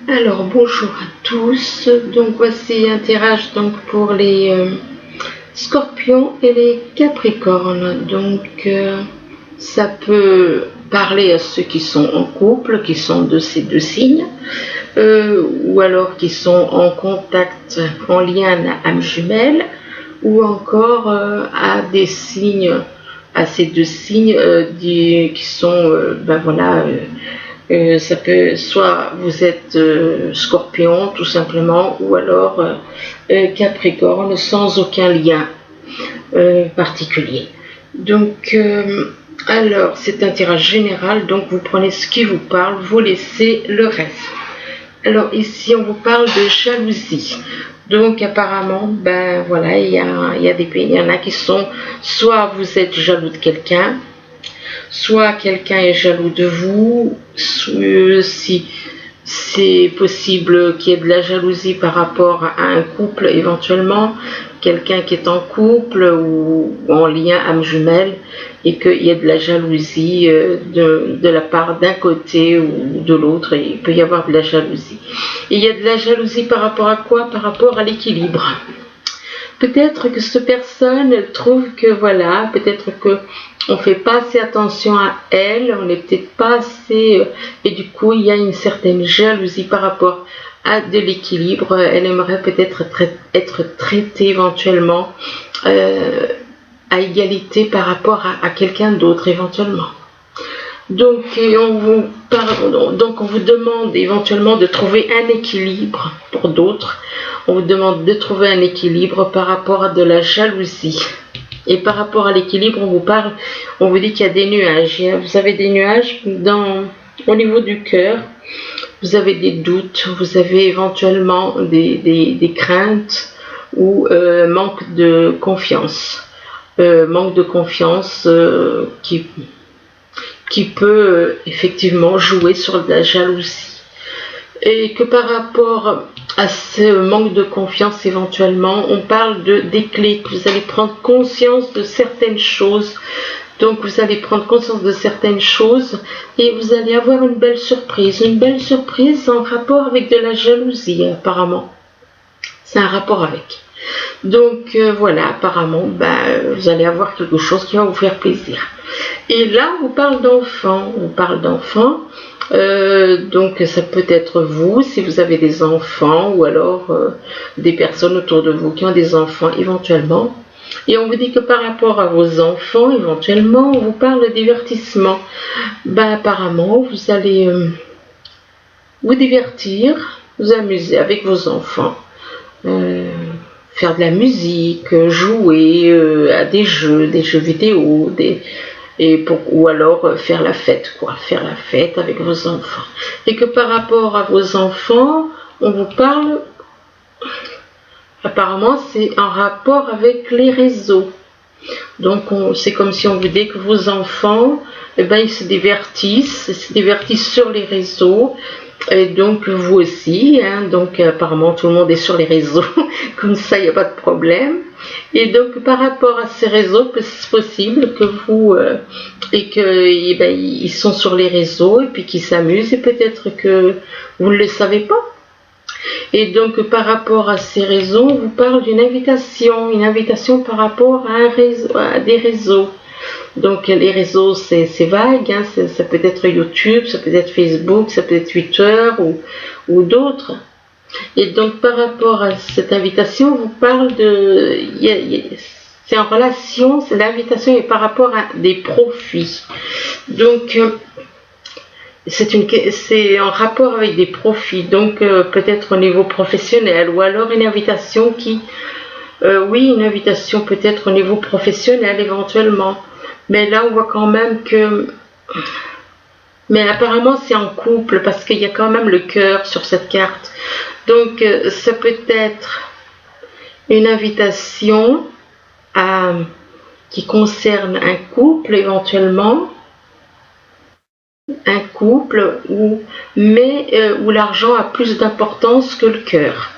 Alors bonjour à tous, donc voici un tirage donc pour les scorpions et les capricornes. Donc ça peut parler à ceux qui sont en couple, qui sont de ces deux signes, ou alors qui sont en contact, en lien à âme jumelle, ou encore à des signes, à ces deux signes qui sont, ça peut, soit vous êtes scorpion tout simplement, ou alors capricorne sans aucun lien particulier. Donc, alors c'est un tirage général, donc vous prenez ce qui vous parle, vous laissez le reste. Alors ici on vous parle de jalousie. Donc apparemment, ben voilà, il y en a qui sont, soit vous êtes jaloux de quelqu'un, soit quelqu'un est jaloux de vous, si c'est possible qu'il y ait de la jalousie par rapport à un couple éventuellement, quelqu'un qui est en couple ou en lien âme jumelle, et qu'il y ait de la jalousie de la part d'un côté ou de l'autre, il peut y avoir de la jalousie. Et il y a de la jalousie par rapport à quoi? Par rapport à l'équilibre. Peut-être que cette personne, elle trouve que voilà, peut-être que on fait pas assez attention à elle, on n'est peut-être pas assez, et du coup il y a une certaine jalousie par rapport à de l'équilibre. Elle aimerait peut-être être traitée éventuellement à égalité par rapport à quelqu'un d'autre éventuellement. Donc on vous demande éventuellement de trouver un équilibre pour d'autres. On vous demande de trouver un équilibre par rapport à de la jalousie. Et par rapport à l'équilibre, on vous dit qu'il y a des nuages. Vous avez des nuages au niveau du cœur. Vous avez des doutes, vous avez éventuellement des craintes ou manque de confiance. Manque de confiance qui peut effectivement jouer sur de la jalousie. Et que par rapport à ce manque de confiance éventuellement, on parle des clés, que vous allez prendre conscience de certaines choses. Donc vous allez prendre conscience de certaines choses et vous allez avoir une belle surprise en rapport avec de la jalousie apparemment. C'est un rapport avec. Donc voilà, apparemment, vous allez avoir quelque chose qui va vous faire plaisir. Et là, on vous parle d'enfants. Donc ça peut être vous, si vous avez des enfants, ou alors des personnes autour de vous qui ont des enfants éventuellement. Et on vous dit que par rapport à vos enfants, éventuellement, on vous parle de divertissement. Apparemment, vous allez vous divertir, vous amuser avec vos enfants. Faire de la musique, jouer à des jeux vidéo, ou alors faire la fête avec vos enfants. Et que par rapport à vos enfants, on vous parle, apparemment c'est en rapport avec les réseaux. Donc c'est comme si on vous dit que vos enfants, ils se divertissent sur les réseaux. Et donc vous aussi, donc apparemment tout le monde est sur les réseaux, comme ça il n'y a pas de problème. Et donc par rapport à ces réseaux, c'est possible que ils sont sur les réseaux et puis qu'ils s'amusent, et peut-être que vous ne le savez pas. Et donc par rapport à ces réseaux, on vous parle d'une invitation par rapport à des réseaux. Donc les réseaux c'est vague, ça peut être YouTube, ça peut être Facebook, ça peut être Twitter ou d'autres. Et donc par rapport à cette invitation, on vous parle c'est en relation, l'invitation est par rapport à des profits. Donc c'est en rapport avec des profits, donc peut-être au niveau professionnel, ou alors une invitation une invitation peut-être au niveau professionnel éventuellement. Mais là, on voit quand même que... Mais apparemment, c'est en couple, parce qu'il y a quand même le cœur sur cette carte. Donc, ça peut être une invitation qui concerne un couple, éventuellement. Un couple où l'argent a plus d'importance que le cœur.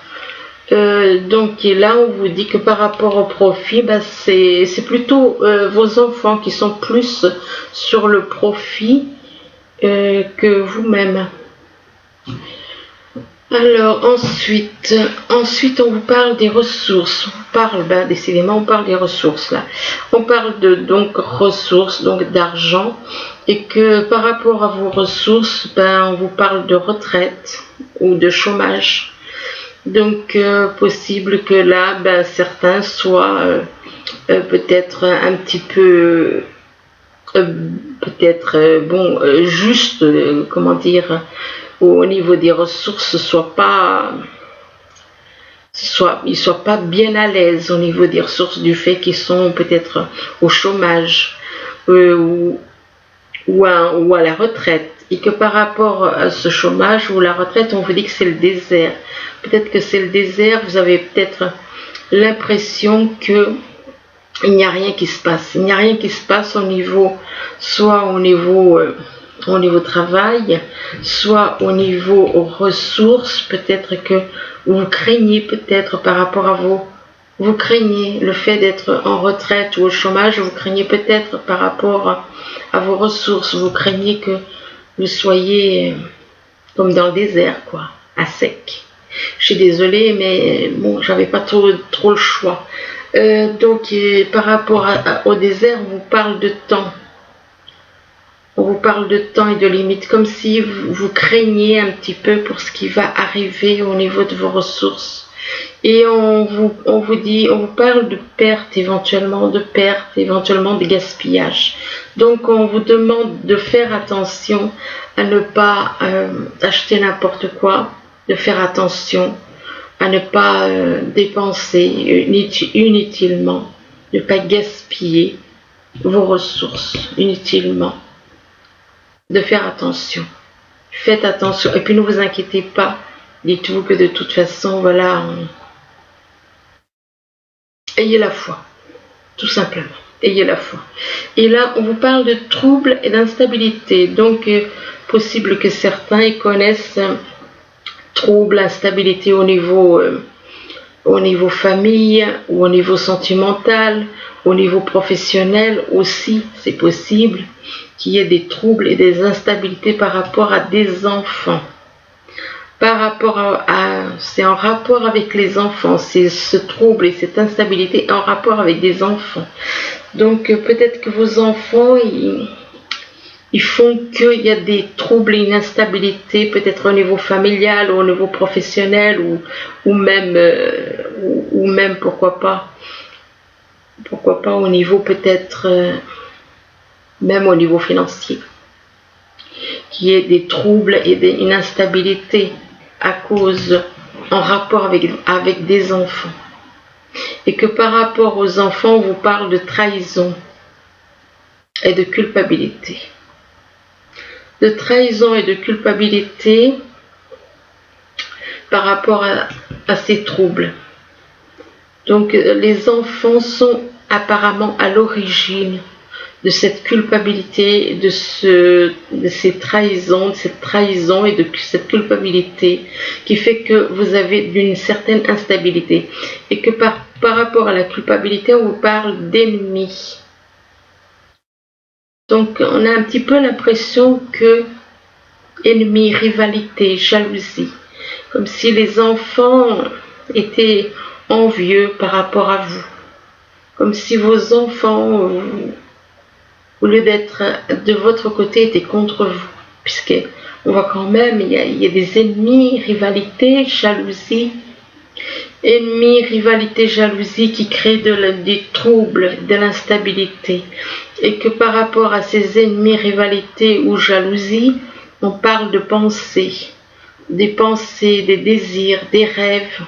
Donc là on vous dit que par rapport au profit, c'est plutôt vos enfants qui sont plus sur le profit que vous-même. Alors ensuite on vous parle des ressources. On parle, décidément on parle des ressources là. On parle de donc ressources, donc d'argent, et que par rapport à vos ressources, on vous parle de retraite ou de chômage. Donc possible que là, certains soient peut-être un petit peu juste, comment dire, au niveau des ressources, ils soient pas bien à l'aise au niveau des ressources, du fait qu'ils sont peut-être au chômage ou à la retraite, et que par rapport à ce chômage ou la retraite, on vous dit que c'est le désert. Peut-être que c'est le désert, vous avez peut-être l'impression que il n'y a rien qui se passe. Il n'y a rien qui se passe soit au niveau travail, soit au niveau ressources. Peut-être que vous craignez, peut-être par rapport à vous craignez le fait d'être en retraite ou au chômage, vous craignez peut-être par rapport à vos ressources, vous craignez que vous soyez comme dans le désert, quoi, à sec. Je suis désolée, mais bon, j'avais pas trop le choix. Donc, par rapport au désert, on vous parle de temps. On vous parle de temps et de limites, comme si vous craigniez un petit peu pour ce qui va arriver au niveau de vos ressources. Et on vous parle de perte éventuellement, de gaspillage. Donc, on vous demande de faire attention à ne pas acheter n'importe quoi, de faire attention à ne pas dépenser inutilement, ne pas gaspiller vos ressources inutilement, de faire attention. Faites attention, et puis ne vous inquiétez pas, dites-vous que de toute façon, voilà, ayez la foi, tout simplement, ayez la foi. Et là, on vous parle de troubles et d'instabilité, donc possible que certains y connaissent troubles, instabilité au niveau famille, ou au niveau sentimental, au niveau professionnel aussi, c'est possible qu'il y ait des troubles et des instabilités par rapport à des enfants. C'est en rapport avec les enfants, c'est ce trouble et cette instabilité en rapport avec des enfants. Donc peut-être que vos enfants, ils font qu'il y a des troubles et une instabilité, peut-être au niveau familial ou au niveau professionnel, ou même pourquoi pas au niveau peut-être même au niveau financier, qu'il y ait des troubles et une instabilité en rapport avec des enfants, et que par rapport aux enfants, on vous parle de trahison et de culpabilité. De trahison et de culpabilité par rapport à ces troubles. Donc les enfants sont apparemment à l'origine de cette culpabilité, de cette trahison et de cette culpabilité qui fait que vous avez d'une certaine instabilité, et que par rapport à la culpabilité, on vous parle d'ennemis. Donc on a un petit peu l'impression que ennemis, rivalité, jalousie, comme si les enfants étaient envieux par rapport à vous, comme si vos enfants, au lieu d'être de votre côté, étaient contre vous, puisque on voit quand même il y a des ennemis, rivalité, jalousie. Ennemis, rivalité, jalousie qui créent des troubles, de l'instabilité. Et que par rapport à ces ennemis, rivalité ou jalousie, on parle de pensées, des désirs, des rêves.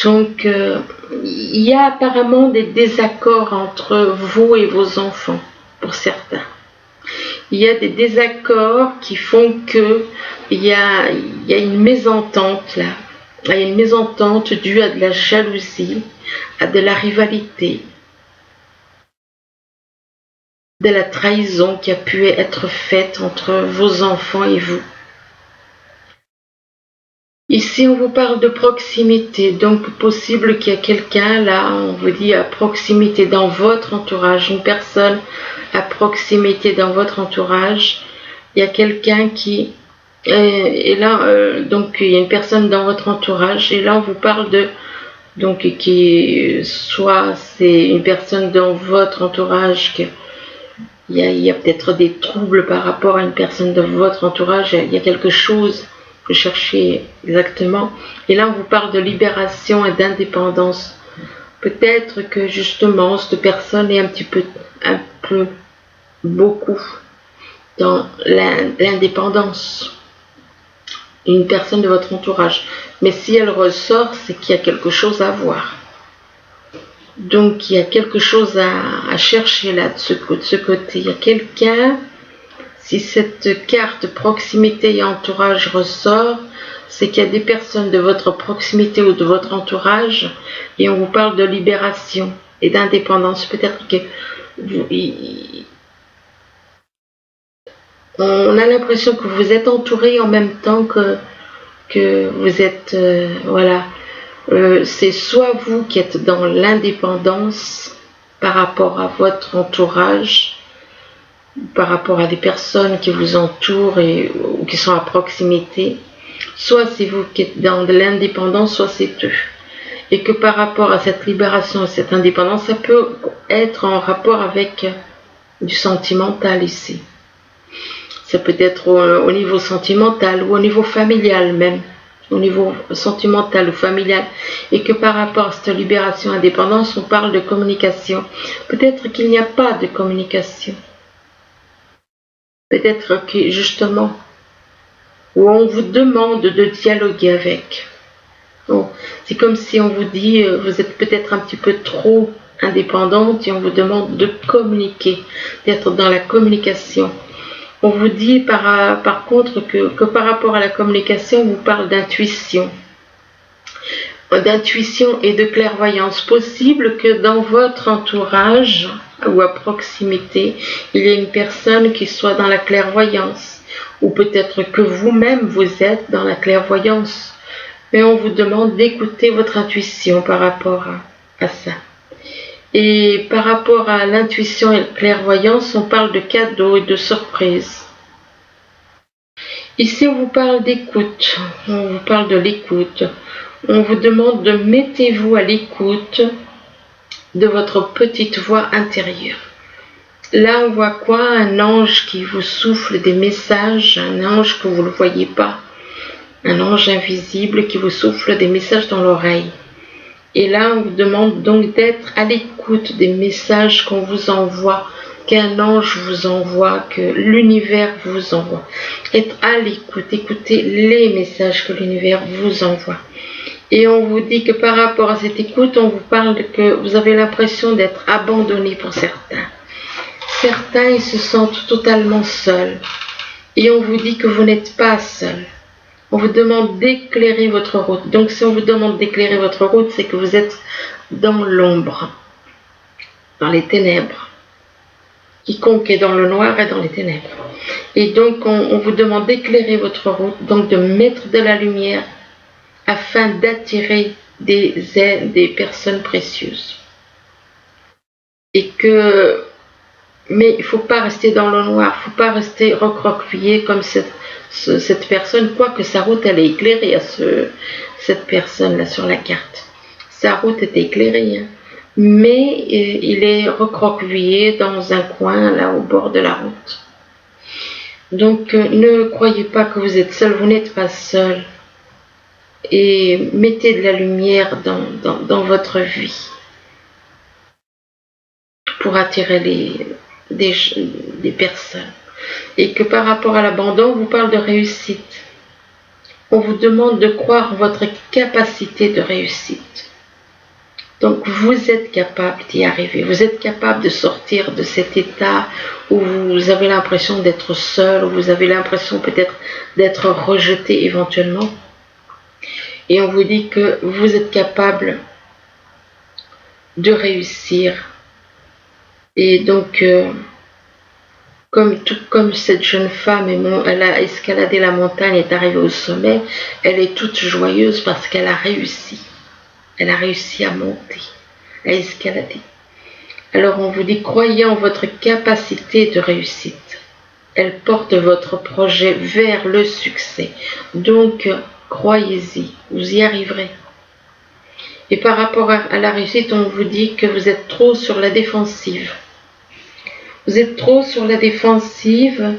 Donc, il y a apparemment des désaccords entre vous et vos enfants, pour certains. Il y a des désaccords qui font que il y a une mésentente là. Il y a une mésentente due à de la jalousie, à de la rivalité, de la trahison qui a pu être faite entre vos enfants et vous. Ici, on vous parle de proximité, donc possible qu'il y a quelqu'un là, on vous dit à proximité dans votre entourage, une personne à proximité dans votre entourage. Il y a quelqu'un qui Et là, donc il y a une personne dans votre entourage, et là on vous parle de, donc qui, soit c'est une personne dans votre entourage, il y a peut-être des troubles par rapport à une personne de votre entourage, il y a quelque chose que vous cherchez exactement, et là on vous parle de libération et d'indépendance. Peut-être que justement cette personne est un peu beaucoup dans l'indépendance, une personne de votre entourage. Mais si elle ressort, c'est qu'il y a quelque chose à voir. Donc il y a quelque chose à chercher là de ce côté. Il y a quelqu'un, si cette carte proximité et entourage ressort, c'est qu'il y a des personnes de votre proximité ou de votre entourage, et on vous parle de libération et d'indépendance. Peut-être que on a l'impression que vous êtes entouré en même temps que vous êtes, voilà. C'est soit vous qui êtes dans l'indépendance par rapport à votre entourage, par rapport à des personnes qui vous entourent ou qui sont à proximité, soit c'est vous qui êtes dans l'indépendance, soit c'est eux. Et que par rapport à cette libération et cette indépendance, ça peut être en rapport avec du sentimental ici. Ça peut être au niveau sentimental ou au niveau familial même, au niveau sentimental ou familial, et que par rapport à cette libération indépendance, on parle de communication. Peut-être qu'il n'y a pas de communication. Peut-être que justement, où on vous demande de dialoguer avec. Bon, c'est comme si on vous dit, vous êtes peut-être un petit peu trop indépendante et on vous demande de communiquer, d'être dans la communication. On vous dit par contre que par rapport à la communication, on vous parle d'intuition et de clairvoyance. Possible que dans votre entourage ou à proximité, il y ait une personne qui soit dans la clairvoyance, ou peut-être que vous-même vous êtes dans la clairvoyance, mais on vous demande d'écouter votre intuition par rapport à ça. Et par rapport à l'intuition et la clairvoyance, on parle de cadeaux et de surprises. Ici, on vous parle d'écoute, on vous parle de l'écoute. On vous demande de mettez-vous à l'écoute de votre petite voix intérieure. Là, on voit quoi? Un ange qui vous souffle des messages, un ange que vous ne voyez pas, un ange invisible qui vous souffle des messages dans l'oreille. Et là, on vous demande donc d'être à l'écoute des messages qu'on vous envoie, qu'un ange vous envoie, que l'univers vous envoie. Être à l'écoute, écoutez les messages que l'univers vous envoie. Et on vous dit que par rapport à cette écoute, on vous parle que vous avez l'impression d'être abandonné pour certains. Certains, ils se sentent totalement seuls. Et on vous dit que vous n'êtes pas seul. On vous demande d'éclairer votre route. Donc si on vous demande d'éclairer votre route, c'est que vous êtes dans l'ombre, dans les ténèbres. Quiconque est dans le noir est dans les ténèbres. Et donc on vous demande d'éclairer votre route, donc de mettre de la lumière afin d'attirer des personnes précieuses. Mais il ne faut pas rester dans le noir, il ne faut pas rester recroquevillé comme cette personne, quoique sa route elle est éclairée à cette personne-là sur la carte. Sa route est éclairée, hein. Mais il est recroquevillé dans un coin, là, au bord de la route. Donc, ne croyez pas que vous êtes seul, vous n'êtes pas seul. Et mettez de la lumière dans votre vie pour attirer des personnes. Et que par rapport à l'abandon, on vous parle de réussite. On vous demande de croire en votre capacité de réussite. Donc vous êtes capable d'y arriver, vous êtes capable de sortir de cet état où vous avez l'impression d'être seul, où vous avez l'impression peut-être d'être rejeté éventuellement. Et on vous dit que vous êtes capable de réussir. Et donc, comme cette jeune femme, elle a escaladé la montagne, est arrivée au sommet, elle est toute joyeuse parce qu'elle a réussi. Elle a réussi à monter, à escalader. Alors on vous dit, croyez en votre capacité de réussite. elle porte votre projet vers le succès. Donc, croyez-y, vous y arriverez. Et par rapport à la réussite, on vous dit que vous êtes trop sur la défensive. Vous êtes trop sur la défensive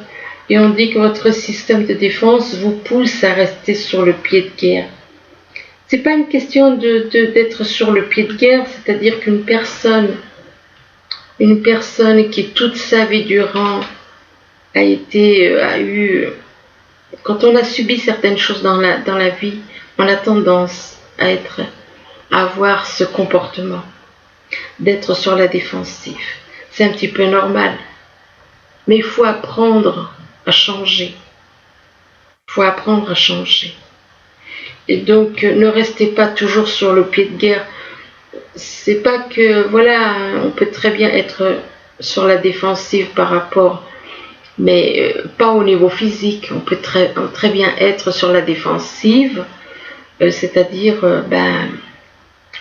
et on dit que votre système de défense vous pousse à rester sur le pied de guerre. C'est pas une question d'être sur le pied de guerre, c'est-à-dire qu'une personne qui toute sa vie durant a eu, quand on a subi certaines choses dans la vie, on a tendance à avoir ce comportement, d'être sur la défensive. C'est un petit peu normal, mais il faut apprendre à changer. Il faut apprendre à changer. Et donc, ne restez pas toujours sur le pied de guerre. C'est pas que, voilà, on peut très bien être sur la défensive par rapport, mais pas au niveau physique. On peut très bien être sur la défensive, c'est-à-dire,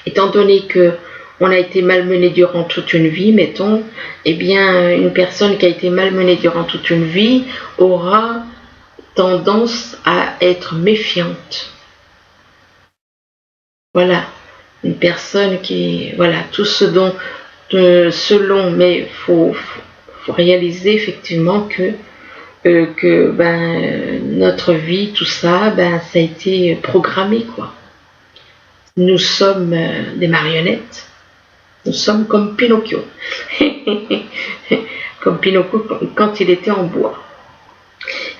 étant donné que on a été malmené durant toute une vie, mettons, eh bien, une personne qui a été malmenée durant toute une vie aura tendance à être méfiante. Voilà, une personne qui, voilà, tout ce dont, selon, mais faut réaliser effectivement que notre vie, tout ça, ça a été programmé, quoi. Nous sommes des marionnettes. Nous sommes comme Pinocchio. Comme Pinocchio quand il était en bois.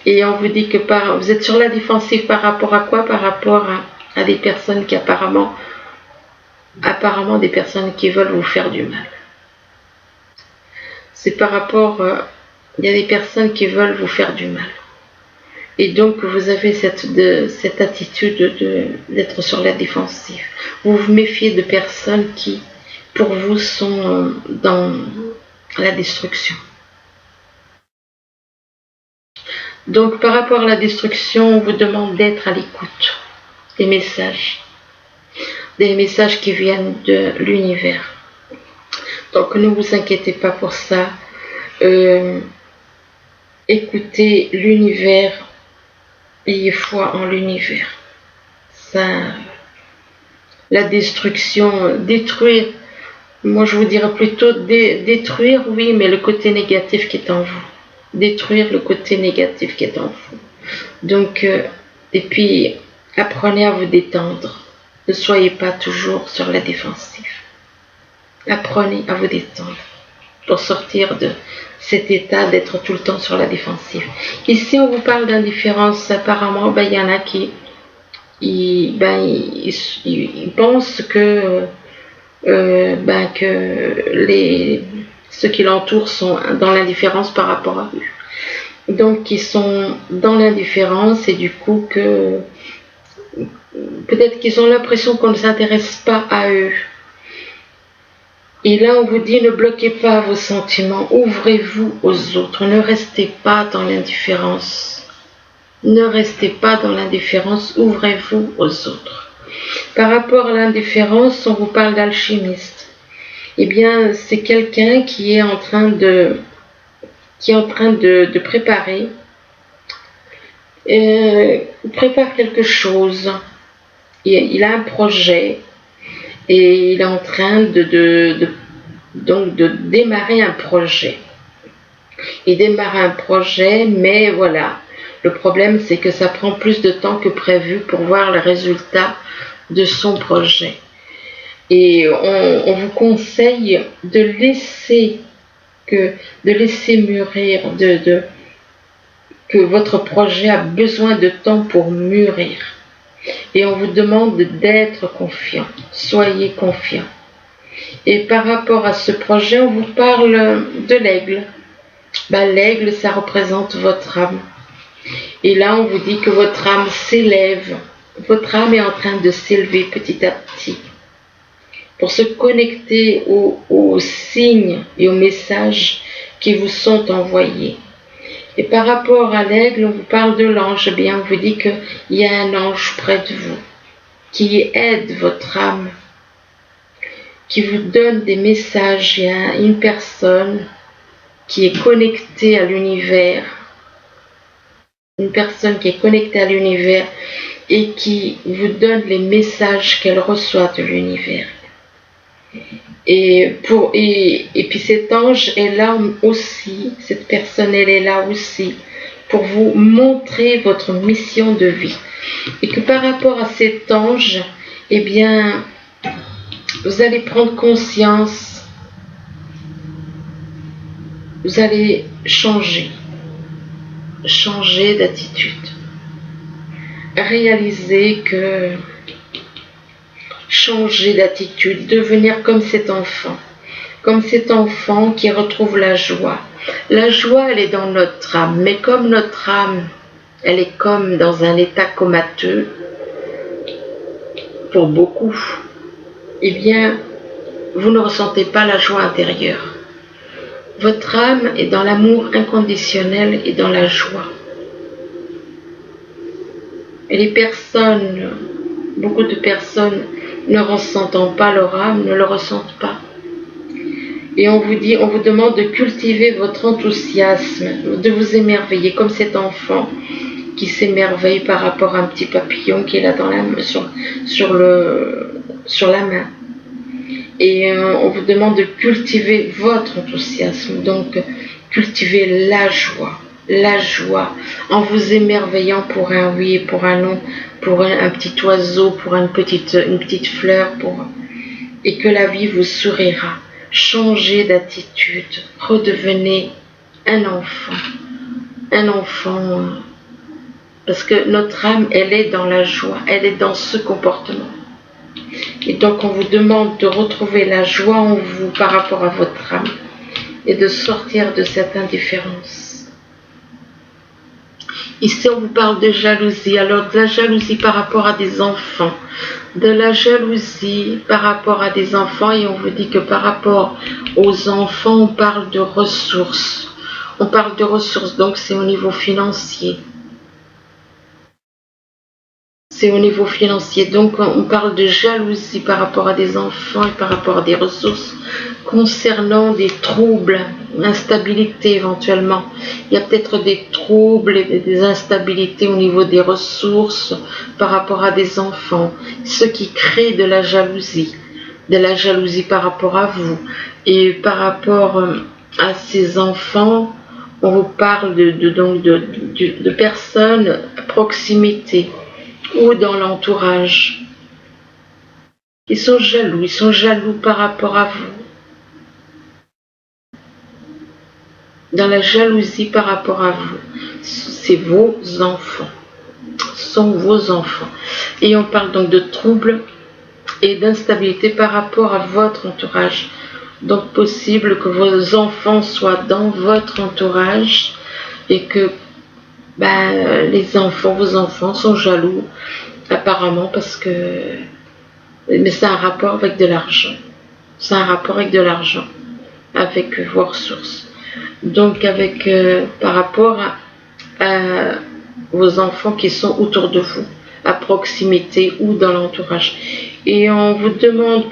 Et on vous dit que vous êtes sur la défensive par rapport à quoi? Par rapport à des personnes qui apparemment des personnes qui veulent vous faire du mal. C'est par rapport, il y a des personnes qui veulent vous faire du mal. Et donc vous avez cette attitude d'être sur la défensive. Vous vous méfiez de personnes qui, pour vous, sont dans la destruction. Donc par rapport à la destruction, on vous demande d'être à l'écoute des messages qui viennent de l'univers. Donc ne vous inquiétez pas pour ça. Écoutez l'univers, ayez foi en l'univers. Ça, la destruction, détruire, moi je vous dirais plutôt détruire, oui, mais le côté négatif qui est en vous. Détruire le côté négatif qui est en vous. Donc, et puis, apprenez à vous détendre. Ne soyez pas toujours sur la défensive. Apprenez à vous détendre pour sortir de cet état d'être tout le temps sur la défensive. Ici, on vous parle d'indifférence. Apparemment, il y en a qui ils pensent que ceux qui l'entourent sont dans l'indifférence par rapport à eux. Donc, ils sont dans l'indifférence et du coup que peut-être qu'ils ont l'impression qu'on ne s'intéresse pas à eux. Et là, on vous dit, ne bloquez pas vos sentiments, ouvrez-vous aux autres, ne restez pas dans l'indifférence. Ne restez pas dans l'indifférence, ouvrez-vous aux autres. Par rapport à l'indifférence, on vous parle d'alchimiste. Eh bien, c'est quelqu'un qui est en train de préparer, prépare quelque chose. Il a un projet et il est en train de démarrer un projet. Il démarre un projet, mais voilà, le problème c'est que ça prend plus de temps que prévu pour voir le résultat de son projet. Et on vous conseille de laisser mûrir, que votre projet a besoin de temps pour mûrir. Et on vous demande d'être confiant. Soyez confiant. Et par rapport à ce projet, on vous parle de l'aigle. L'aigle, ça représente votre âme. Et là, on vous dit que votre âme s'élève. Votre âme est en train de s'élever petit à petit pour se connecter aux signes et aux messages qui vous sont envoyés. Et par rapport à l'aigle, on vous parle de l'ange. Eh bien, on vous dit qu'il y a un ange près de vous qui aide votre âme, qui vous donne des messages. Il y a une personne qui est connectée à l'univers une personne qui est connectée à l'univers et qui vous donne les messages qu'elle reçoit de l'univers. Et puis cet ange est là aussi, cette personne elle est là aussi pour vous montrer votre mission de vie. Et que par rapport à cet ange, eh bien, vous allez prendre conscience, vous allez changer d'attitude. Réaliser que changer d'attitude, devenir comme cet enfant qui retrouve la joie. La joie, elle est dans notre âme, mais comme notre âme, elle est comme dans un état comateux, pour beaucoup, eh bien, vous ne ressentez pas la joie intérieure. Votre âme est dans l'amour inconditionnel et dans la joie. Et les personnes, beaucoup de personnes ne ressentant pas leur âme, ne le ressentent pas. Et on vous demande de cultiver votre enthousiasme, de vous émerveiller comme cet enfant qui s'émerveille par rapport à un petit papillon qui est là dans la main, sur la main. Et on vous demande de cultiver votre enthousiasme, donc cultiver la joie, en vous émerveillant pour un oui et pour un non, pour un petit oiseau, pour une petite fleur, et que la vie vous sourira. Changez d'attitude, redevenez un enfant, parce que notre âme, elle est dans la joie, elle est dans ce comportement. Et donc on vous demande de retrouver la joie en vous par rapport à votre âme et de sortir de cette indifférence. Ici on vous parle de jalousie, alors de la jalousie par rapport à des enfants, de la jalousie par rapport à des enfants, et on vous dit que par rapport aux enfants on parle de ressources. On parle de ressources, donc c'est au niveau financier. C'est au niveau financier, donc on parle de jalousie par rapport à des enfants et par rapport à des ressources concernant des troubles, instabilité éventuellement. Il y a peut-être des troubles et des instabilités au niveau des ressources par rapport à des enfants, ce qui crée de la jalousie par rapport à vous. Et par rapport à ces enfants, on vous parle de personnes à proximité ou dans l'entourage. Ils sont jaloux par rapport à vous. Dans la jalousie par rapport à vous, c'est vos enfants, sont vos enfants. Et on parle donc de troubles et d'instabilité par rapport à votre entourage. Donc possible que vos enfants soient dans votre entourage et que vos enfants sont jaloux apparemment parce que, mais c'est un rapport avec de l'argent. C'est un rapport avec de l'argent, avec vos ressources. Donc par rapport à vos enfants qui sont autour de vous, à proximité ou dans l'entourage. Et on vous demande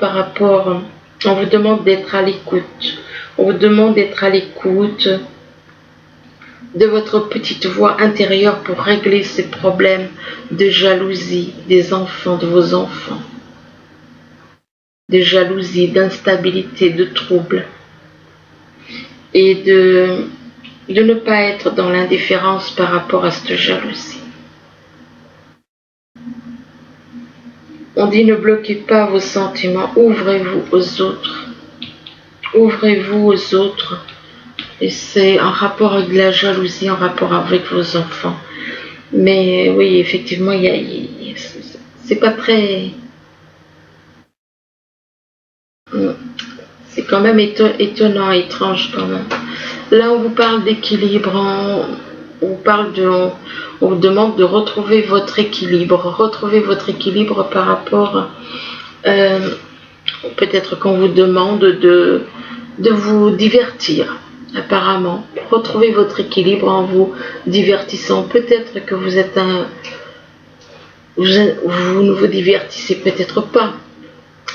d'être à l'écoute. On vous demande d'être à l'écoute de votre petite voix intérieure pour régler ces problèmes de jalousie des enfants, de vos enfants. De jalousie, d'instabilité, de troubles. Et de ne pas être dans l'indifférence par rapport à cette jalousie. On dit ne bloquez pas vos sentiments, ouvrez-vous aux autres. Ouvrez-vous aux autres. Et c'est en rapport avec la jalousie, en rapport avec vos enfants. Mais oui, effectivement, c'est pas très... C'est quand même étonnant, étrange quand même. Là, on vous parle d'équilibre, on vous demande de retrouver votre équilibre. Retrouver votre équilibre par rapport... peut-être qu'on vous demande de vous divertir, apparemment. Retrouvez votre équilibre en vous divertissant. Peut-être que vous ne vous divertissez peut-être pas.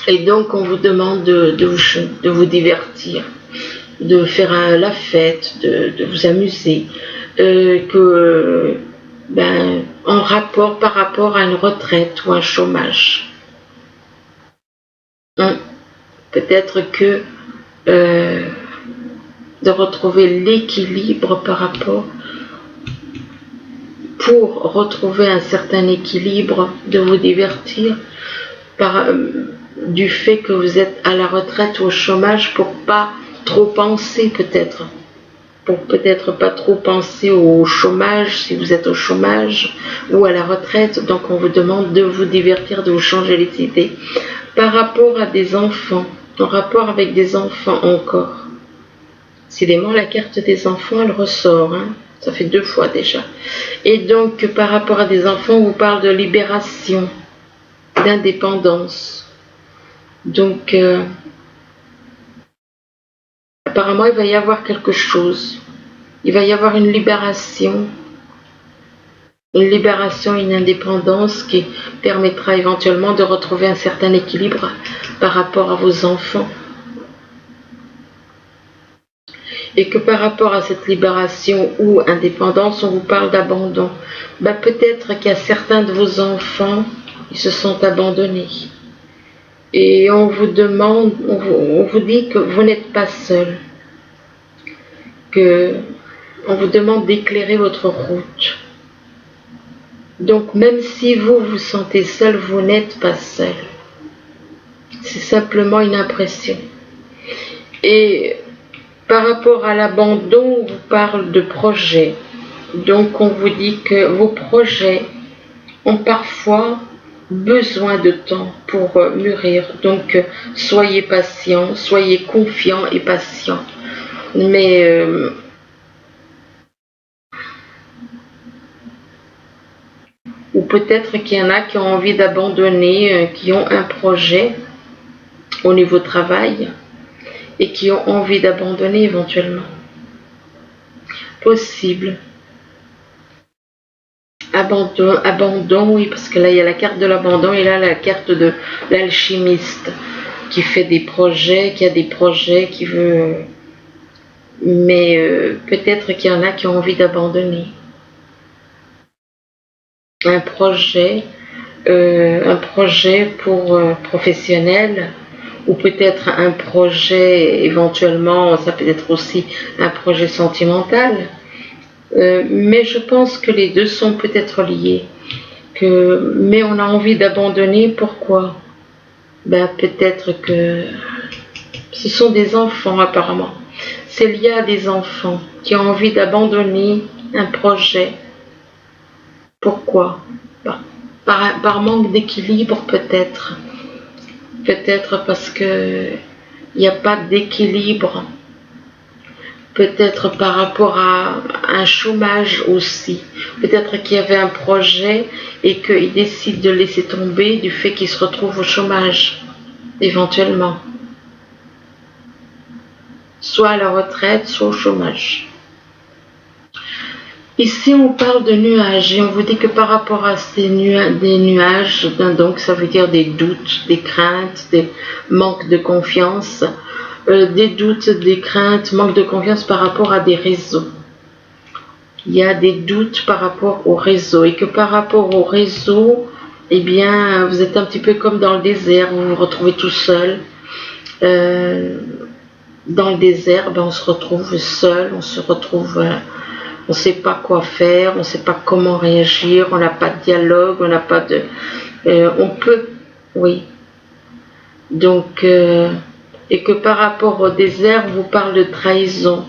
Et donc, on vous demande de vous divertir, de faire la fête, de vous amuser, que en rapport par rapport à une retraite ou un chômage. Peut-être que de retrouver l'équilibre par rapport, pour retrouver un certain équilibre, de vous divertir du fait que vous êtes à la retraite ou au chômage, pour pas trop penser peut-être. Pour peut-être pas trop penser au chômage, si vous êtes au chômage ou à la retraite. Donc on vous demande de vous divertir, de vous changer les idées. Par rapport à des enfants, en rapport avec des enfants encore. Décidément, la carte des enfants, elle ressort. Ça fait 2 fois déjà. Et donc, par rapport à des enfants, on vous parle de libération, d'indépendance. Donc, apparemment, il va y avoir quelque chose. Il va y avoir une libération, une indépendance qui permettra éventuellement de retrouver un certain équilibre par rapport à vos enfants. Et que par rapport à cette libération ou indépendance, on vous parle d'abandon. Peut-être qu'il y a certains de vos enfants, ils se sont abandonnés. Et on vous demande, on vous dit que vous n'êtes pas seul. On vous demande d'éclairer votre route. Donc même si vous vous sentez seul, vous n'êtes pas seul. C'est simplement une impression. Et par rapport à l'abandon, on vous parle de projets. Donc on vous dit que vos projets ont parfois besoin de temps pour mûrir. Donc soyez patient, soyez confiant et patient. Mais ou peut-être qu'il y en a qui ont envie d'abandonner, qui ont un projet au niveau travail et qui ont envie d'abandonner éventuellement. Possible. Abandon, oui, parce que là il y a la carte de l'abandon et là la carte de l'alchimiste qui fait des projets, qui a des projets, qui veut... Mais peut-être qu'il y en a qui ont envie d'abandonner. Un projet pour professionnel, ou peut-être un projet, éventuellement, ça peut être aussi un projet sentimental. Mais je pense que les deux sont peut-être liés. Mais on a envie d'abandonner, pourquoi? Peut-être que ce sont des enfants apparemment. C'est lié à des enfants qui ont envie d'abandonner un projet. Pourquoi? Par manque d'équilibre peut-être. Peut-être parce que il n'y a pas d'équilibre. Peut-être par rapport à un chômage aussi. Peut-être qu'il y avait un projet et qu'il décide de laisser tomber du fait qu'il se retrouve au chômage, éventuellement. Soit à la retraite, soit au chômage. Ici, on parle de nuages et on vous dit que par rapport à des nuages, donc ça veut dire des doutes, des craintes, des manques de confiance, des doutes, des craintes, manque de confiance par rapport à des réseaux. Il y a des doutes par rapport au réseau et que par rapport au réseau, eh bien, vous êtes un petit peu comme dans le désert, vous vous retrouvez tout seul. Dans le désert, on se retrouve seul, on se retrouve... on ne sait pas quoi faire, on ne sait pas comment réagir, on n'a pas de dialogue, on n'a pas de... on peut, oui. Donc, et que par rapport au désert, on vous parle de trahison.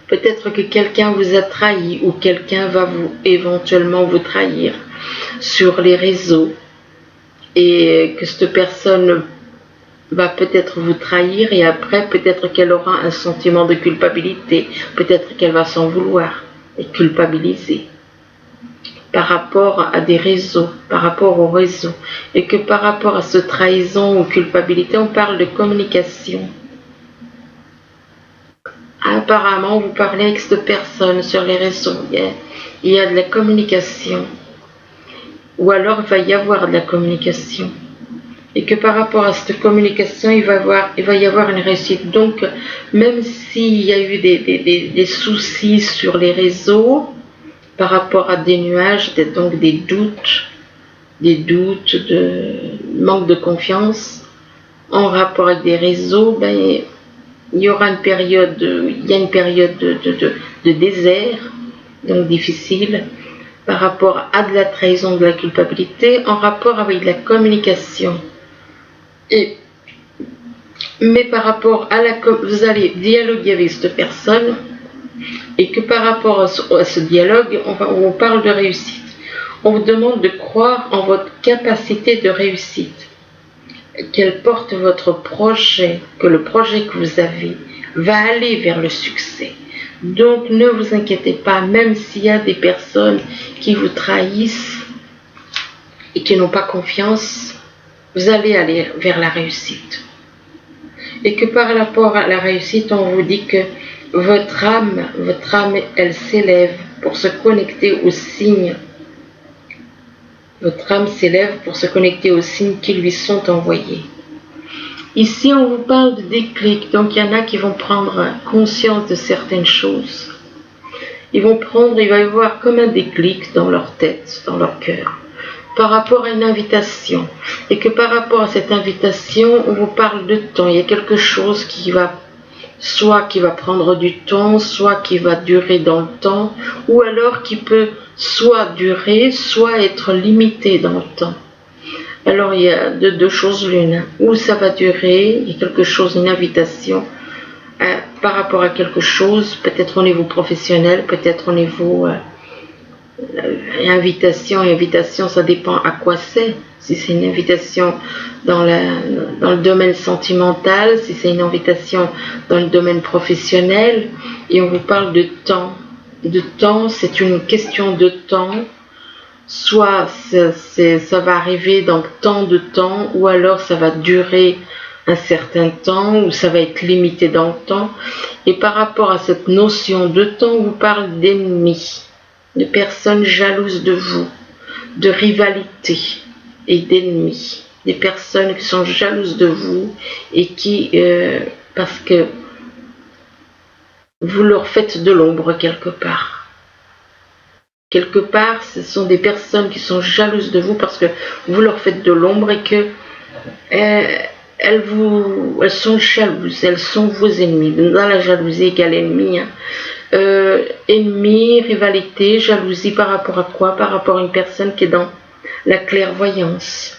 Peut-être que quelqu'un vous a trahi ou quelqu'un va éventuellement vous trahir sur les réseaux. Et que cette personne va peut-être vous trahir et après peut-être qu'elle aura un sentiment de culpabilité, peut-être qu'elle va s'en vouloir et culpabiliser par rapport à des réseaux, par rapport au réseau, et que par rapport à cette trahison ou culpabilité, on parle de communication. Apparemment, vous parlez avec cette personne sur les réseaux, il y a de la communication, ou alors il va y avoir de la communication. Et que par rapport à cette communication, il va y avoir une réussite. Donc, même s'il y a eu des soucis sur les réseaux, par rapport à des nuages, donc des doutes, de manque de confiance, en rapport avec des réseaux, ben, il y aura une période, de désert, donc difficile, par rapport à de la trahison, de la culpabilité, en rapport avec la communication. Mais par rapport à vous allez dialoguer avec cette personne, et que par rapport à ce dialogue, on vous parle de réussite. On vous demande de croire en votre capacité de réussite, qu'elle porte votre projet, que le projet que vous avez va aller vers le succès. Donc ne vous inquiétez pas, même s'il y a des personnes qui vous trahissent et qui n'ont pas confiance, vous allez aller vers la réussite. Et que par rapport à la réussite, on vous dit que votre âme, elle s'élève pour se connecter aux signes. Votre âme s'élève pour se connecter aux signes qui lui sont envoyés. Ici, on vous parle de déclic, donc il y en a qui vont prendre conscience de certaines choses. Il va y avoir comme un déclic dans leur tête, dans leur cœur, par rapport à une invitation. Et que par rapport à cette invitation, on vous parle de temps. Il y a quelque chose qui va prendre du temps, soit qui va durer dans le temps, ou alors qui peut soit durer, soit être limité dans le temps. Alors il y a deux choses l'une, où ça va durer, il y a quelque chose, une invitation par rapport à quelque chose, peut-être au niveau professionnel, peut-être au niveau invitation, ça dépend à quoi c'est. Si c'est une invitation dans le domaine sentimental, si c'est une invitation dans le domaine professionnel, et on vous parle de temps. De temps, c'est une question de temps. Soit ça va arriver dans tant de temps, ou alors ça va durer un certain temps, ou ça va être limité dans le temps. Et par rapport à cette notion de temps, on vous parle d'ennemis, de personnes jalouses de vous, de rivalité et d'ennemis, des personnes qui sont jalouses de vous et qui, parce que vous leur faites de l'ombre quelque part. Quelque part, ce sont des personnes qui sont jalouses de vous parce que vous leur faites de l'ombre et que elles sont jalouses, elles sont vos ennemis. Dans la jalousie égale ennemi. Ennemi, rivalité, jalousie par rapport à quoi? Par rapport à une personne qui est dans la clairvoyance.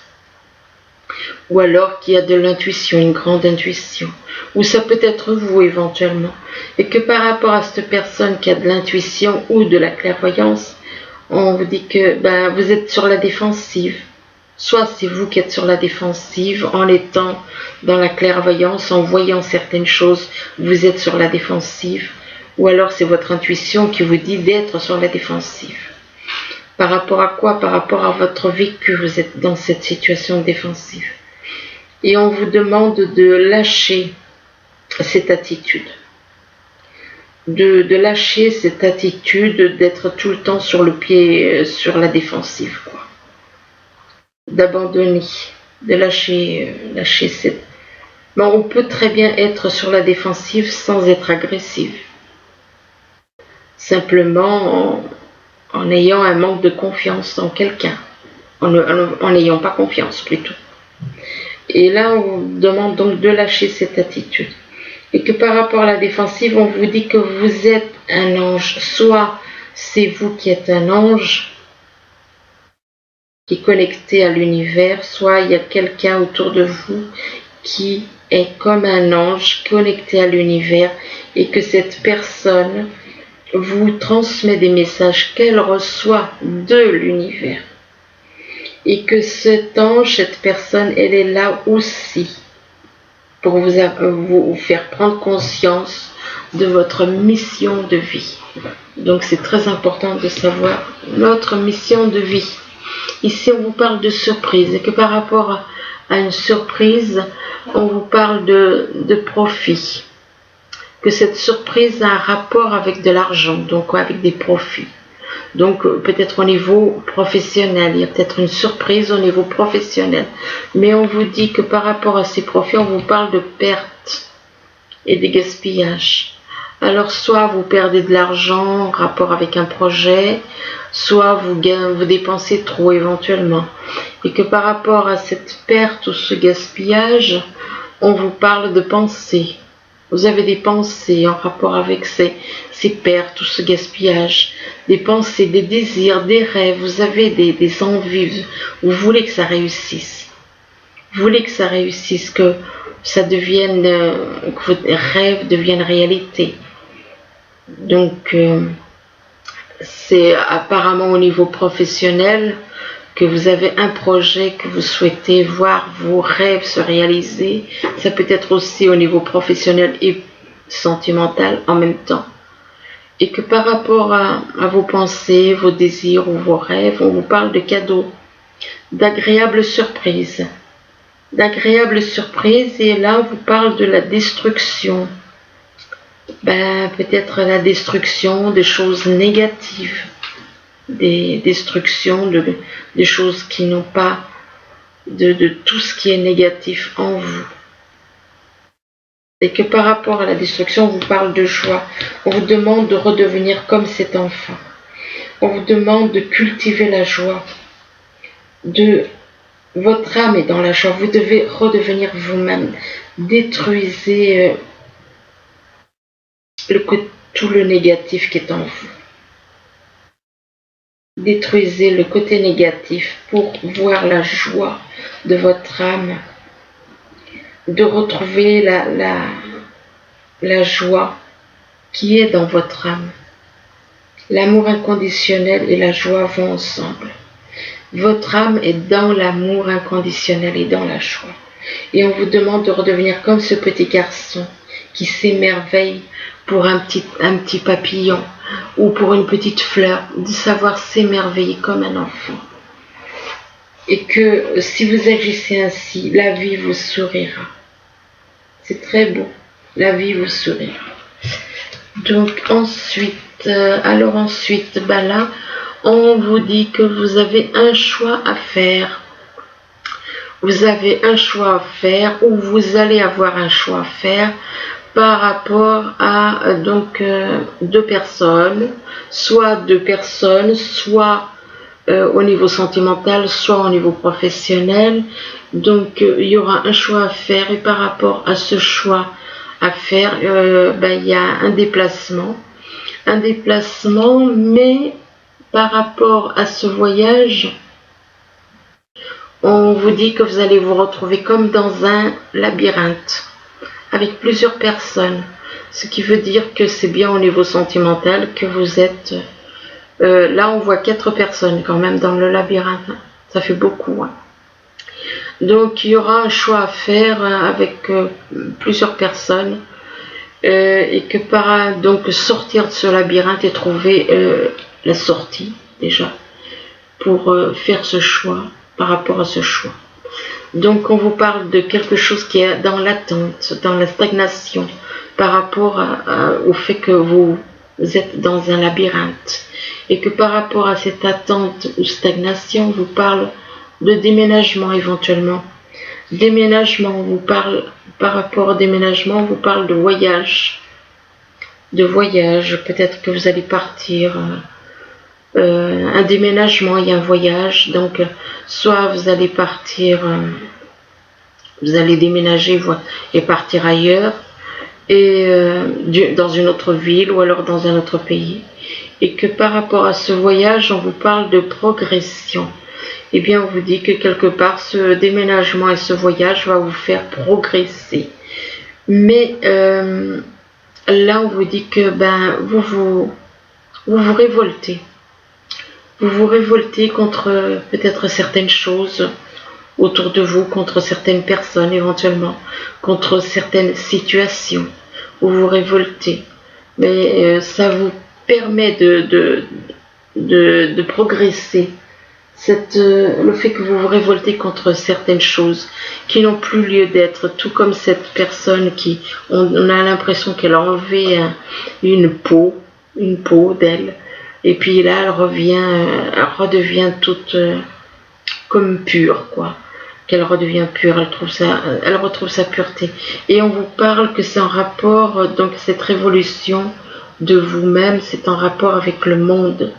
Ou alors qui a de l'intuition, une grande intuition. Ou ça peut être vous éventuellement. Et que par rapport à cette personne qui a de l'intuition ou de la clairvoyance, on vous dit que vous êtes sur la défensive. Soit c'est vous qui êtes sur la défensive en étant dans la clairvoyance, en voyant certaines choses, vous êtes sur la défensive. Ou alors c'est votre intuition qui vous dit d'être sur la défensive. Par rapport à quoi? Par rapport à votre vécu, vous êtes dans cette situation défensive. Et on vous demande de lâcher cette attitude. De lâcher cette attitude d'être tout le temps sur le pied, sur la défensive, quoi. D'abandonner, de lâcher cette... Mais on peut très bien être sur la défensive sans être agressif. Simplement en ayant un manque de confiance en quelqu'un, en n'ayant pas confiance plutôt. Et là, on vous demande donc de lâcher cette attitude. Et que par rapport à la défensive, on vous dit que vous êtes un ange. Soit c'est vous qui êtes un ange, qui est connecté à l'univers, soit il y a quelqu'un autour de vous qui est comme un ange connecté à l'univers et que cette personne vous transmet des messages qu'elle reçoit de l'univers. Et que cet ange, cette personne, elle est là aussi pour vous faire prendre conscience de votre mission de vie. Donc c'est très important de savoir notre mission de vie. Ici on vous parle de surprise et que par rapport à une surprise, on vous parle de profit. Que cette surprise a un rapport avec de l'argent, donc avec des profits. Donc peut-être au niveau professionnel, il y a peut-être une surprise au niveau professionnel. Mais on vous dit que par rapport à ces profits, on vous parle de pertes et de gaspillage. Alors soit vous perdez de l'argent en rapport avec un projet, soit vous dépensez trop éventuellement. Et que par rapport à cette perte ou ce gaspillage, on vous parle de pensées. Vous avez des pensées en rapport avec ces pertes ou ce gaspillage, des pensées, des désirs, des rêves, vous avez des envies, vous voulez que ça réussisse. Vous voulez que ça réussisse, que ça devienne, que vos rêves deviennent réalité. Donc, c'est apparemment au niveau professionnel que vous avez un projet que vous souhaitez voir vos rêves se réaliser. Ça peut être aussi au niveau professionnel et sentimental en même temps. Et que par rapport à vos pensées, vos désirs ou vos rêves, on vous parle de cadeaux, d'agréables surprises. D'agréables surprises, et là on vous parle de la destruction. Peut-être la destruction des choses négatives, des destructions des choses qui n'ont pas, de tout ce qui est négatif en vous. Et que par rapport à la destruction, on vous parle de joie. On vous demande de redevenir comme cet enfant. On vous demande de cultiver la joie. Votre âme est dans la joie. Vous devez redevenir vous-même. Détruisez tout le négatif qui est en vous. Détruisez le côté négatif pour voir la joie de votre âme, de retrouver la joie qui est dans votre âme. L'amour inconditionnel et la joie vont ensemble. Votre âme est dans l'amour inconditionnel et dans la joie. Et on vous demande de redevenir comme ce petit garçon qui s'émerveille pour un petit papillon ou pour une petite fleur, de savoir s'émerveiller comme un enfant. Et que si vous agissez ainsi, la vie vous sourira. C'est très beau, la vie vous sourira. Donc ensuite, là, on vous dit que vous avez un choix à faire. Vous avez un choix à faire, ou vous allez avoir un choix à faire par rapport à deux personnes, soit au niveau sentimental, soit au niveau professionnel. Donc il y aura un choix à faire, et par rapport à ce choix à faire, il y a un déplacement, mais par rapport à ce voyage, on vous dit que vous allez vous retrouver comme dans un labyrinthe, avec plusieurs personnes, ce qui veut dire que c'est bien au niveau sentimental que vous êtes. Là, on voit 4 personnes quand même dans le labyrinthe, ça fait beaucoup. Hein. Donc, il y aura un choix à faire avec plusieurs personnes, et que donc sortir de ce labyrinthe et trouver la sortie déjà pour faire ce choix par rapport à ce choix. Donc on vous parle de quelque chose qui est dans l'attente, dans la stagnation, par rapport au fait que vous êtes dans un labyrinthe, et que par rapport à cette attente ou stagnation, on vous parle de déménagement éventuellement. Déménagement, on vous parle, par rapport au déménagement, on vous parle de voyage. Peut-être que vous allez partir, un déménagement et un voyage, donc soit vous allez partir, vous allez déménager et partir ailleurs, et dans une autre ville ou alors dans un autre pays, et que par rapport à ce voyage, on vous parle de progression. Eh bien, on vous dit que quelque part, ce déménagement et ce voyage va vous faire progresser. Mais là, on vous dit que vous vous révoltez. Vous vous révoltez contre peut-être certaines choses autour de vous, contre certaines personnes éventuellement, contre certaines situations. Vous vous révoltez. Mais ça vous permet de progresser. Le fait que vous vous révoltez contre certaines choses qui n'ont plus lieu d'être, tout comme cette personne on a l'impression qu'elle a enlevé une peau d'elle, et puis là elle redevient toute comme pure, quoi, qu'elle redevient pure, elle retrouve sa pureté. Et on vous parle que c'est en rapport, donc cette révolution de vous-même, c'est en rapport avec le monde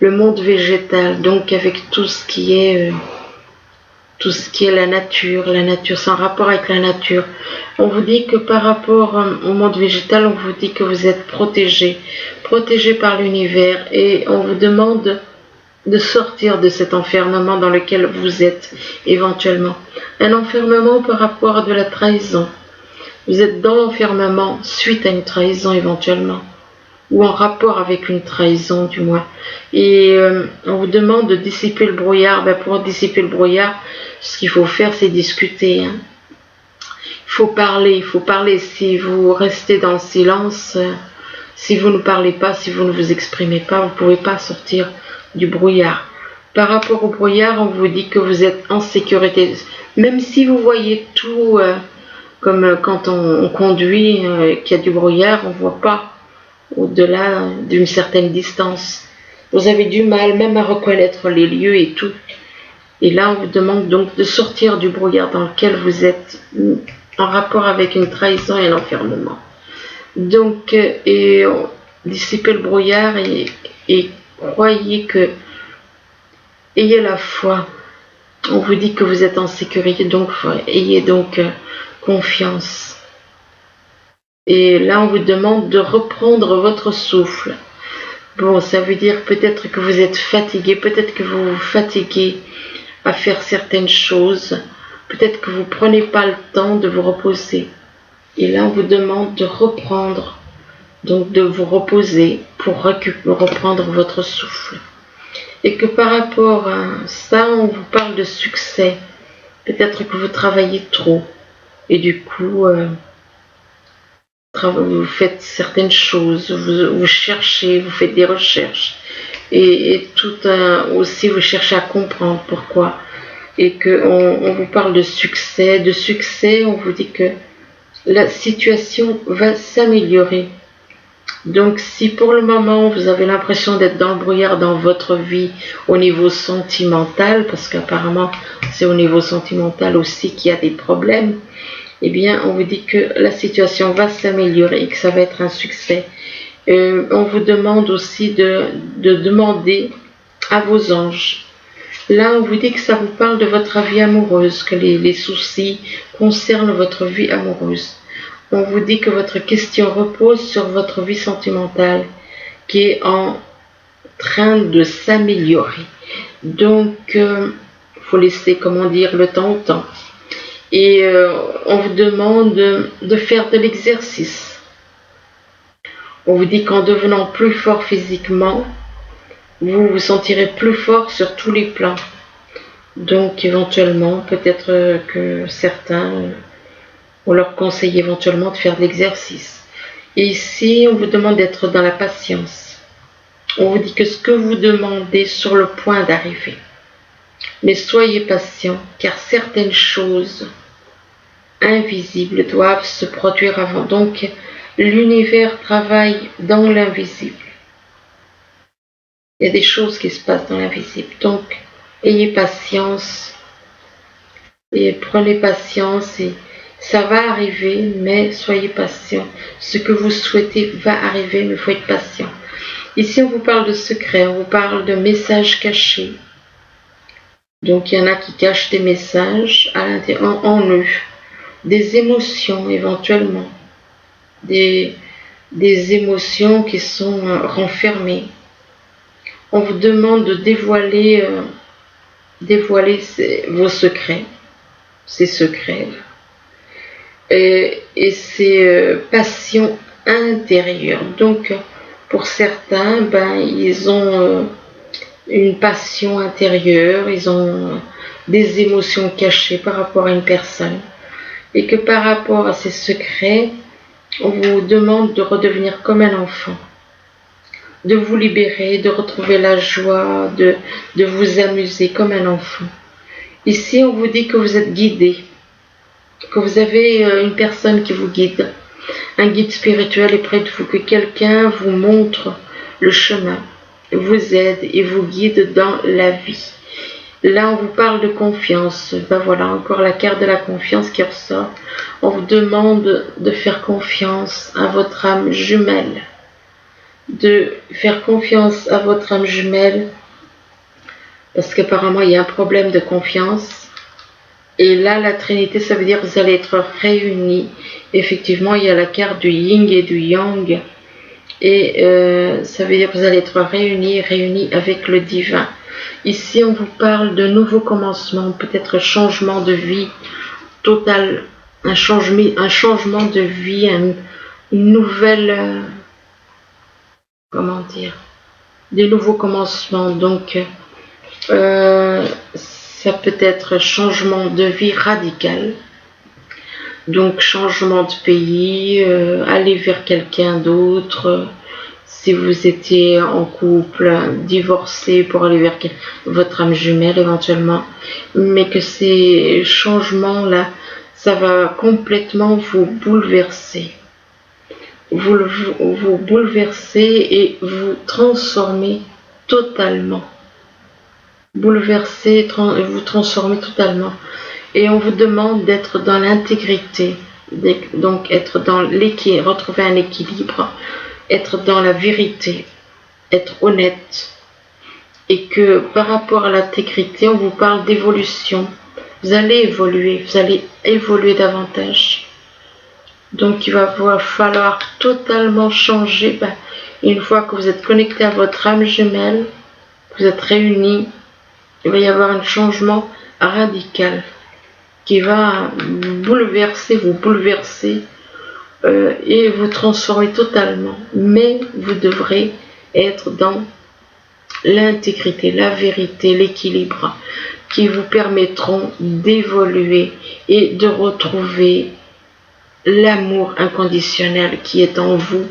végétal, donc avec tout ce qui est la nature, c'est en rapport avec la nature. On vous dit que par rapport au monde végétal, on vous dit que vous êtes protégé par l'univers, et on vous demande de sortir de cet enfermement dans lequel vous êtes éventuellement. Un enfermement par rapport à de la trahison. Vous êtes dans l'enfermement suite à une trahison éventuellement, ou en rapport avec une trahison du moins. Et on vous demande de dissiper le brouillard. Pour dissiper le brouillard, ce qu'il faut faire, c'est discuter. Il faut parler. Si vous restez dans le silence, si vous ne parlez pas, si vous ne vous exprimez pas, vous ne pouvez pas sortir du brouillard. Par rapport au brouillard, on vous dit que vous êtes en sécurité. Même si vous voyez tout, comme quand on conduit, qu'il y a du brouillard, on ne voit pas au-delà d'une certaine distance. Vous avez du mal même à reconnaître les lieux et tout. Et là, on vous demande donc de sortir du brouillard dans lequel vous êtes en rapport avec une trahison et l'enfermement. Donc, dissipez le brouillard et croyez que, ayez la foi. On vous dit que vous êtes en sécurité, donc ayez donc confiance. Et là, on vous demande de reprendre votre souffle. Bon, ça veut dire peut-être que vous êtes fatigué, peut-être que vous vous fatiguez à faire certaines choses, peut-être que vous ne prenez pas le temps de vous reposer. Et là, on vous demande de reprendre, donc de vous reposer pour reprendre votre souffle. Et que par rapport à ça, on vous parle de succès. Peut-être que vous travaillez trop et du coup, vous faites certaines choses, vous cherchez, vous faites des recherches et aussi vous cherchez à comprendre pourquoi. Et qu'on vous parle de succès, on vous dit que la situation va s'améliorer. Donc si pour le moment vous avez l'impression d'être dans le brouillard dans votre vie au niveau sentimental, parce qu'apparemment c'est au niveau sentimental aussi qu'il y a des problèmes, eh bien on vous dit que la situation va s'améliorer et que ça va être un succès. On vous demande aussi de demander à vos anges. Là on vous dit que ça vous parle de votre vie amoureuse, que les soucis concernent votre vie amoureuse. On vous dit que votre question repose sur votre vie sentimentale qui est en train de s'améliorer. Donc, faut laisser, le temps au temps. Et on vous demande de faire de l'exercice. On vous dit qu'en devenant plus fort physiquement, vous vous sentirez plus fort sur tous les plans. Donc, éventuellement, peut-être que certains... on leur conseille éventuellement de faire de l'exercice. Et ici, on vous demande d'être dans la patience. On vous dit que ce que vous demandez est sur le point d'arriver. Mais soyez patient, car certaines choses invisibles doivent se produire avant. Donc, l'univers travaille dans l'invisible. Il y a des choses qui se passent dans l'invisible. Donc, ayez patience. Et prenez patience et ça va arriver, mais soyez patient. Ce que vous souhaitez va arriver, mais il faut être patient. Ici, on vous parle de secrets, on vous parle de messages cachés. Donc, il y en a qui cachent des messages à l'intérieur, en eux. Des émotions, éventuellement. Des émotions qui sont renfermées. On vous demande de dévoiler vos secrets. Ces secrets. Et ces passions intérieures. Donc, pour certains, ils ont une passion intérieure, ils ont des émotions cachées par rapport à une personne. Et que par rapport à ces secrets, on vous demande de redevenir comme un enfant. De vous libérer, de retrouver la joie, de vous amuser comme un enfant. Ici, on vous dit que vous êtes guidé. Que vous avez une personne qui vous guide, un guide spirituel est près de vous, que quelqu'un vous montre le chemin, vous aide et vous guide dans la vie. Là, on vous parle de confiance. Ben voilà, encore la carte de la confiance qui ressort. On vous demande de faire confiance à votre âme jumelle. De faire confiance à votre âme jumelle. Parce qu'apparemment, il y a un problème de confiance. Et là, la Trinité, ça veut dire que vous allez être réunis. Effectivement, il y a la carte du yin et du yang. Et ça veut dire que vous allez être réunis avec le divin. Ici, on vous parle de nouveaux commencements, peut-être changement de vie total, un changement de vie, une nouvelle, comment dire, des nouveaux commencements. Donc, ça peut être changement de vie radical. Donc, changement de pays, aller vers quelqu'un d'autre. Si vous étiez en couple, divorcé pour aller vers votre âme jumelle éventuellement, mais que ces changements-là, ça va complètement vous bouleverser. Vous bouleverser et vous transformer totalement. Bouleverser, vous transformer totalement. Et on vous demande d'être dans l'intégrité, donc être dans l'équilibre, retrouver un équilibre, être dans la vérité, être honnête. Et que par rapport à l'intégrité, on vous parle d'évolution. Vous allez évoluer davantage. Donc il va vous falloir totalement changer. Une fois que vous êtes connecté à votre âme jumelle, vous êtes réunis, il va y avoir un changement radical qui va vous bouleverser et vous transformer totalement. Mais vous devrez être dans l'intégrité, la vérité, l'équilibre qui vous permettront d'évoluer et de retrouver l'amour inconditionnel qui est en vous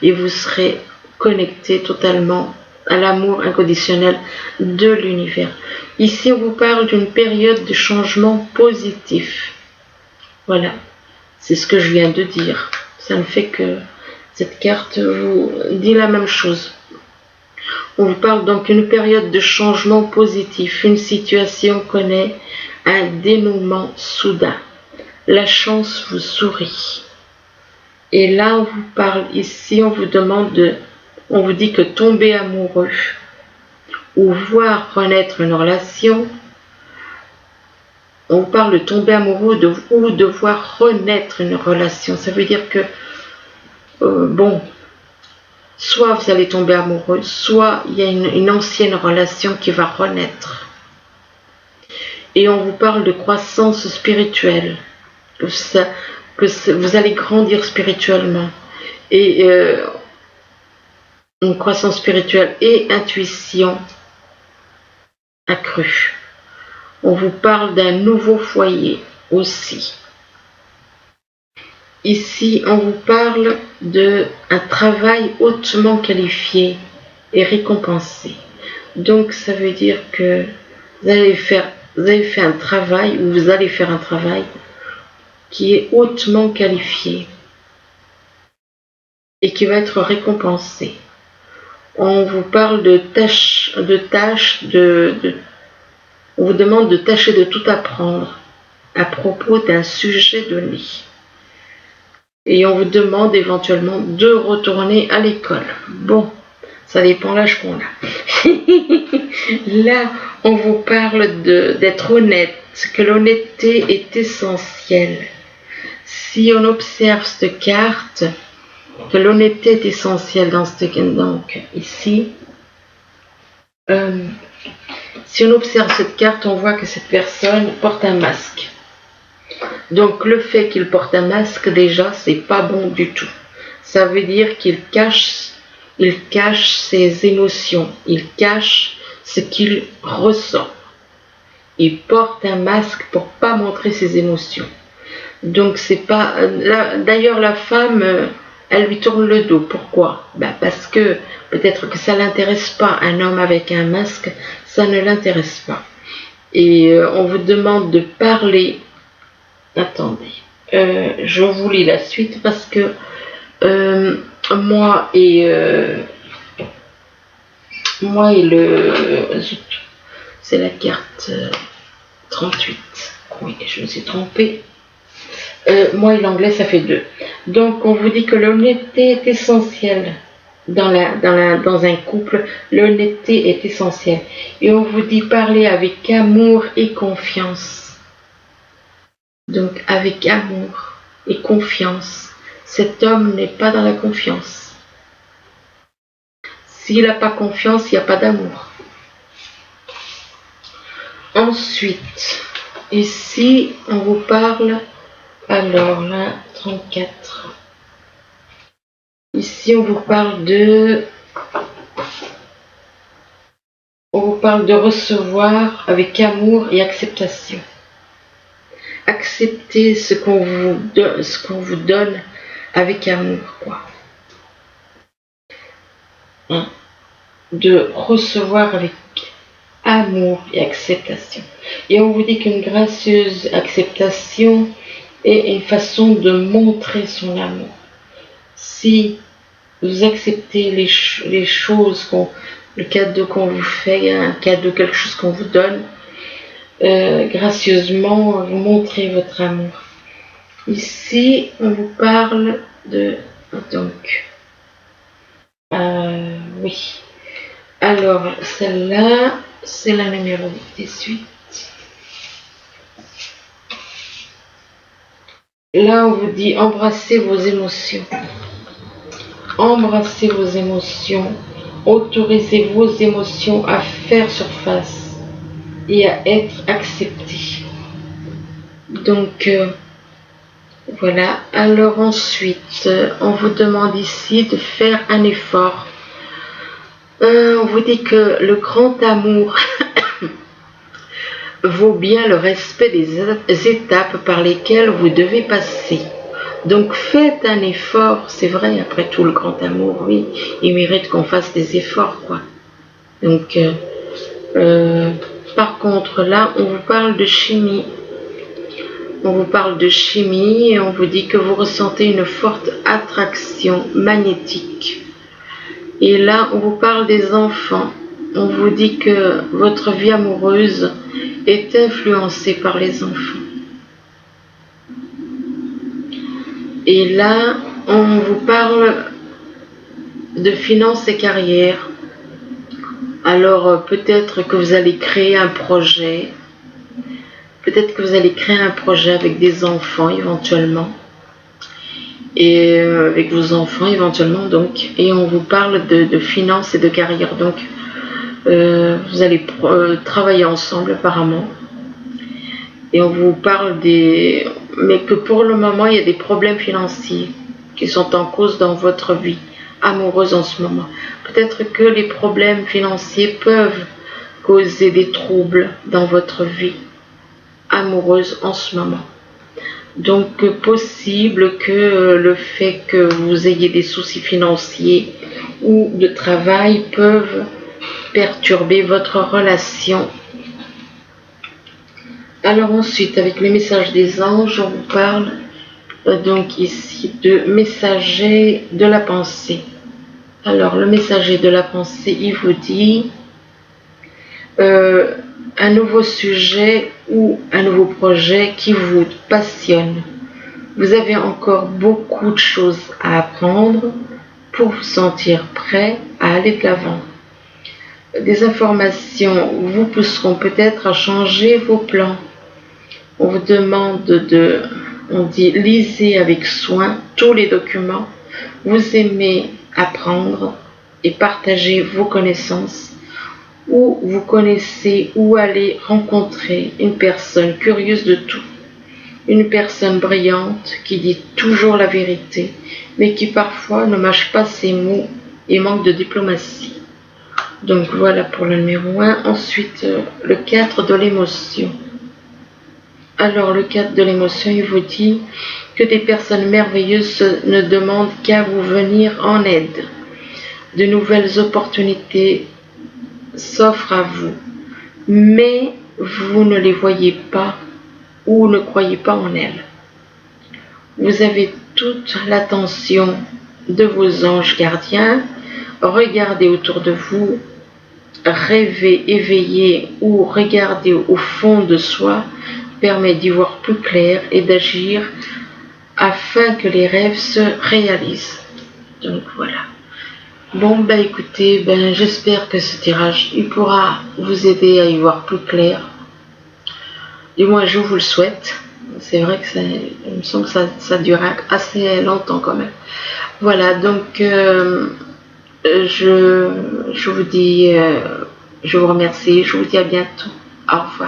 et vous serez connecté totalement à l'amour inconditionnel de l'univers. Ici, on vous parle d'une période de changement positif. Voilà, c'est ce que je viens de dire. Ça ne fait que cette carte vous dit la même chose. On vous parle donc d'une période de changement positif. Une situation connaît un dénouement soudain. La chance vous sourit. Et là, on vous parle ici, on vous dit que tomber amoureux ou voir renaître une relation, on vous parle de tomber amoureux ou de voir renaître une relation. Ça veut dire que, soit vous allez tomber amoureux, soit il y a une ancienne relation qui va renaître. Et on vous parle de croissance spirituelle, que vous allez grandir spirituellement. Et une croissance spirituelle et intuition accrue. On vous parle d'un nouveau foyer aussi. Ici, on vous parle d'un travail hautement qualifié et récompensé. Donc, ça veut dire que vous allez faire un travail qui est hautement qualifié et qui va être récompensé. On vous parle on vous demande de tâcher de tout apprendre à propos d'un sujet donné. Et on vous demande éventuellement de retourner à l'école. Bon, ça dépend l'âge qu'on a. Là, on vous parle d'être honnête, que l'honnêteté est essentielle. Si on observe cette carte, que l'honnêteté est essentielle donc ici, si on observe cette carte, on voit que cette personne porte un masque. Donc le fait qu'il porte un masque, déjà, c'est pas bon du tout. Ça veut dire qu'il cache ses émotions, il cache ce qu'il ressent. Il porte un masque pour pas montrer ses émotions. Donc c'est pas... D'ailleurs la femme, elle lui tourne le dos. Pourquoi? Parce que peut-être que ça l'intéresse pas. Un homme avec un masque, ça ne l'intéresse pas. Et on vous demande de parler. Attendez, je vous lis la suite parce que moi et C'est la carte 38. Oui, je me suis trompée. Moi et l'anglais, ça fait 2. Donc, on vous dit que l'honnêteté est essentielle. Dans un couple, l'honnêteté est essentielle. Et on vous dit parler avec amour et confiance. Donc, avec amour et confiance. Cet homme n'est pas dans la confiance. S'il n'a pas confiance, il n'y a pas d'amour. Ensuite, ici, on vous parle, alors là, 34. Ici, on vous parle de recevoir avec amour et acceptation. Acceptez ce qu'on vous donne avec amour, quoi. Hein? De recevoir avec amour et acceptation. Et on vous dit qu'une gracieuse acceptation est une façon de montrer son amour. Si vous acceptez les choses, le cadeau qu'on vous fait, un cadeau, quelque chose qu'on vous donne, gracieusement, vous montrez votre amour. Ici, on vous parle de... Donc, oui. Alors, celle-là, c'est la numéro 18. Là, on vous dit embrassez vos émotions. Embrassez vos émotions. Autorisez vos émotions à faire surface et à être acceptées. Donc, voilà. Alors ensuite, on vous demande ici de faire un effort. On vous dit que le grand amour vaut bien le respect des étapes par lesquelles vous devez passer. Donc faites un effort, c'est vrai, après tout le grand amour, oui, il mérite qu'on fasse des efforts, quoi. Donc, par contre, là, on vous parle de chimie. On vous parle de chimie et on vous dit que vous ressentez une forte attraction magnétique. Et là, on vous parle des enfants. On vous dit que votre vie amoureuse est influencée par les enfants. Et là, on vous parle de finances et carrière. Alors, peut-être que vous allez créer un projet. Peut-être que vous allez créer un projet avec des enfants éventuellement. Et avec vos enfants éventuellement, donc. Et on vous parle de finances et de carrière. Donc, vous allez travailler ensemble apparemment. Et on vous parle mais que pour le moment, il y a des problèmes financiers qui sont en cause dans votre vie amoureuse en ce moment. Peut-être que les problèmes financiers peuvent causer des troubles dans votre vie amoureuse en ce moment. Donc, possible que le fait que vous ayez des soucis financiers ou de travail peuvent perturber votre relation. Alors ensuite, avec les messages des anges, on vous parle donc ici de messager de la pensée. Alors, le messager de la pensée, il vous dit un nouveau sujet ou un nouveau projet qui vous passionne. Vous avez encore beaucoup de choses à apprendre pour vous sentir prêt à aller de l'avant. Des informations vous pousseront peut-être à changer vos plans. On vous demande on dit lisez avec soin tous les documents. Vous aimez apprendre et partager vos connaissances. Ou vous connaissez ou allez rencontrer une personne curieuse de tout. Une personne brillante qui dit toujours la vérité, mais qui parfois ne mâche pas ses mots et manque de diplomatie. Donc voilà pour le numéro 1. Ensuite, le 4 de l'émotion. Alors, le 4 de l'émotion, il vous dit que des personnes merveilleuses ne demandent qu'à vous venir en aide. De nouvelles opportunités s'offrent à vous, mais vous ne les voyez pas ou ne croyez pas en elles. Vous avez toute l'attention de vos anges gardiens. Regardez autour de vous rêver éveillé ou regarder au fond de soi permet d'y voir plus clair et d'agir afin que les rêves se réalisent. Donc voilà. Bon ben écoutez, j'espère que ce tirage il pourra vous aider à y voir plus clair. Du moins je vous le souhaite. C'est vrai que il me semble que ça durera assez longtemps quand même. Voilà, donc je vous dis, je vous remercie, je vous dis à bientôt. Au revoir.